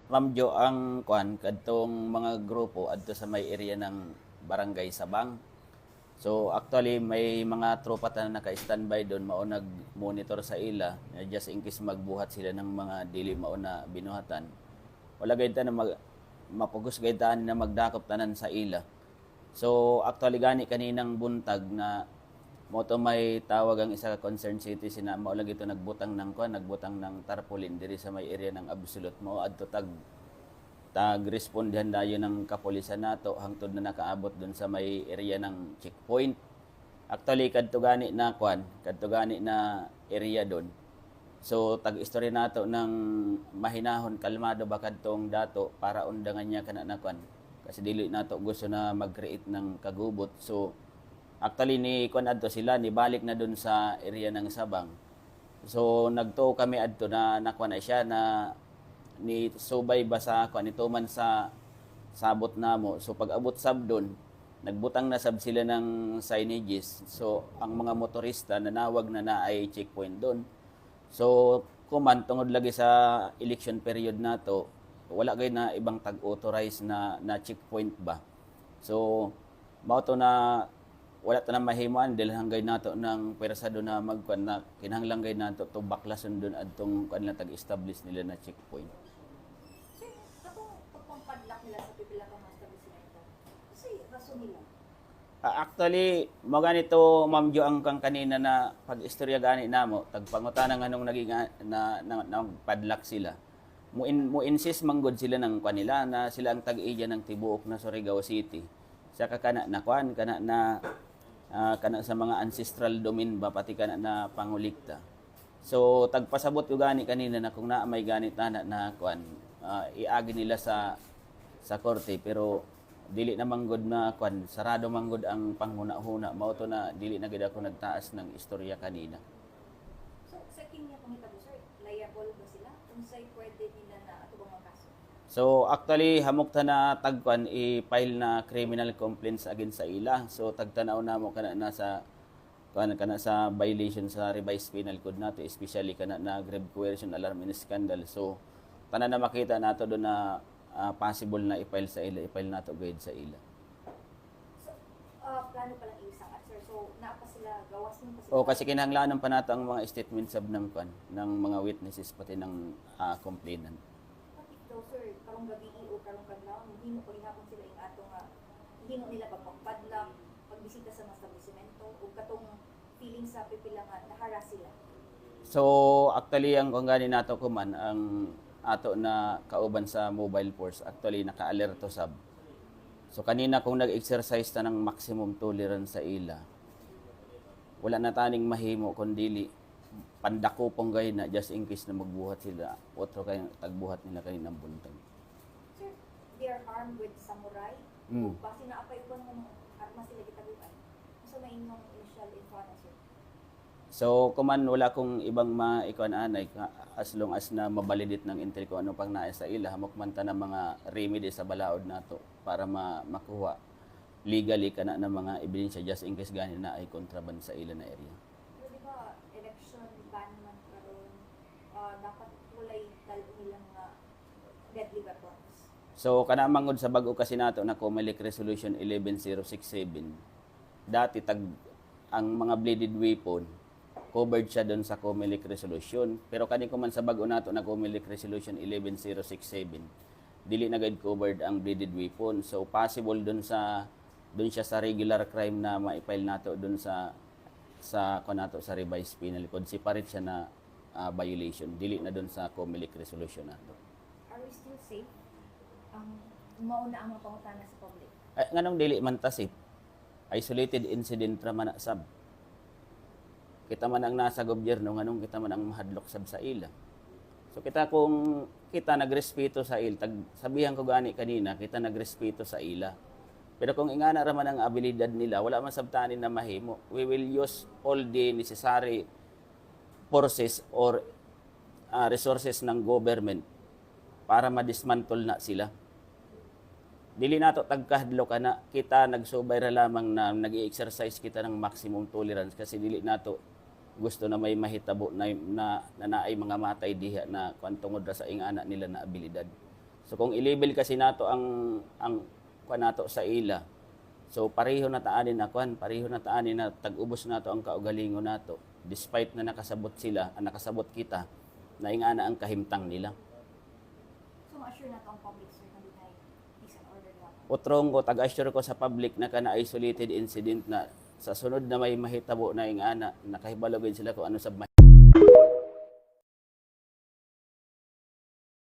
Ma'am Jo, ang kuan kadtong mga grupo adto sa may area ng Barangay Sabang. So actually may mga tropa ta na naka-standby doon mao nag-monitor sa ila just in case magbuhat sila ng mga dili mao na binuhatan. Wala gayud ta na mapugos gayud ta na magdakop tanan sa ila. So actually gani kaninang buntag na mo to may tawag ang isa ka concerned citizen na mao lang ito nagbutang ng kuan, nagbutang ng tarpaulin diri sa may area ng Absolute mo adto tag-respondihan dayon ng kapulisan nato hangtod na nakaabot dun sa may area ng checkpoint. Actually kadto gani na kwan, kadto gani na area doon. So tag-istorya nato ng mahinahon kalmado ba kadtong dato para undangan niya kana na kwan. Kasi dili nato gusto na mag-create ng kagubot. So actually ni kwan adto sila ni balik na doon sa area ng Sabang. So nagtuo kami adto na nakwan na siya na ni subay ba sa kung ito man sa sabot namo. So pag abot sab doon, nagbutang na sab sila ng signages. So ang mga motorista nanawag na ay checkpoint doon. So kuman tungod lagi sa election period nato, wala gay na ibang tag-authorize na checkpoint ba. So mao to na wala ta na mahimuan dahil hanggay nato ng persado na magkuan na kinahanglan gay nato to baklason doon adtong kanila tag-establish nila na checkpoint. Sir, katong pagpampadlak nila sa pipila ka mga establishmento, kasi rason nila. Actually, mo ganito Ma'am Jo ang kang kanina na pag-istorya gani namo, tagpangutana nga nung naging na padlak sila. Mo insist manggod sila ng kanila na sila ang tag-iya ng tibuok na Surigao City. Sa kana na kwan kana na kana sa mga ancestral domain ba pati kana na pangulikta. So tagpasabot ko gani kanina na kung naa may ganit na kwan iagi nila sa korte pero dili na manggod na kwan sarado manggod ang panghuna-huna mao to na dili na gid ako nagtaas ng istorya kanina. So, sa kinya kung hitabo, sir, liable ba sila? Kung sa'y pwede nila na ato bang mga kaso? So actually hamok ta na tagkwan i-file na criminal complaints against sa ila. So tagtanaw namo kana na sa kana sa violation sa revised penal code nato especially kana na grave coercion, alarm and scandal. So tanan na makita nato do na possible na i-file sa ila, i-file nato gayud sa ila. So, plano pa lang isang at sir. So, naa pa sila, gawas mo pa sila. O kasi kinahanglanan pa nato ang mga statement sab ng kwan ng mga witnesses pati ng complainant. Bakit daw, sir, karong gabi o karong kadlaw, himo ko gihapon sila yung atong himo nila pagpampadlak, pagbisita sa mga establishmento, o katong feeling sa pipila nga naharas sila. So actually ang kung gani nato kuman ang ato na kauban sa mobile force actually naka-alerto sab. So kanina kung nag-exercise ta ng maximum tolerance sa ila, wala na taning mahimo kundi pandako pong gay na just in case na magbuhat sila otro kay tagbuhat nila kaninang buntag. Sir, they are armed with samurai. Mm. O basi na apay ko ng arma sila gitaguan. So, na inyong initial info na, sir. So kuman wala kong ibang maikuan anay as long as na mabalidit ng intel ko ano pang naay sa ila hamok man ta ng mga remedy sa balaod nato para makuha legally kana ng mga ebidensya just in case gani na ay contraband sa ila na area. Pero di ba, election ban man karon, dapat kulay talo nilang deadly weapons. So kana mangod sa bag-o kasi nato na COMELEC Resolution 11067 dati ang mga bladed weapon covered siya doon sa COMELEC resolution. Pero kani ko man sa bag-o nato na COMELEC resolution 11067, dili na gayud covered ang bladed weapon. So possible doon siya sa regular crime na ma-file nato doon sa nato sa revised penal code. Separate siya na violation. Dili na doon sa COMELEC resolution nato. Are we still safe? Mauna ang mga pangutana sa public. Ay, nganong dili man tasip? Isolated incident ra man na sab. Kita man ang nasa gobyerno nganong kita man ang mahadlok sab sa ila. So kita kung kita nagrespeto sa ila, sabihan ko gani kanina, kita nagrespeto sa ila. Pero kung ingana ra man ang abilidad nila, wala man sabtanin na mahimo. We will use all the necessary forces or resources ng government para ma-dismantle na sila. Dili nato tagkahadlok na kita nagsubay ra lamang na nag-exercise kita ng maximum tolerance kasi dili nato gusto na may mahitabo na naay mga matay diha na kuan tungod ra sa ingana nila na abilidad. So kung i-label kasi nato ang kuan nato sa ila. So pareho na taanin na kuan, pareho na taanin na tag-ubos nato ang kaugalingon nato despite na nakasabot sila, nakasabot kita na ingana ang kahimtang nila. So, ma-assure na to ang public, sir, na deny peace and order lang. Utrong ko, tag-assure ko sa public na kana isolated incident na sa sunod na may mahitabo na ingana, nakahibalogin sila kung ano sa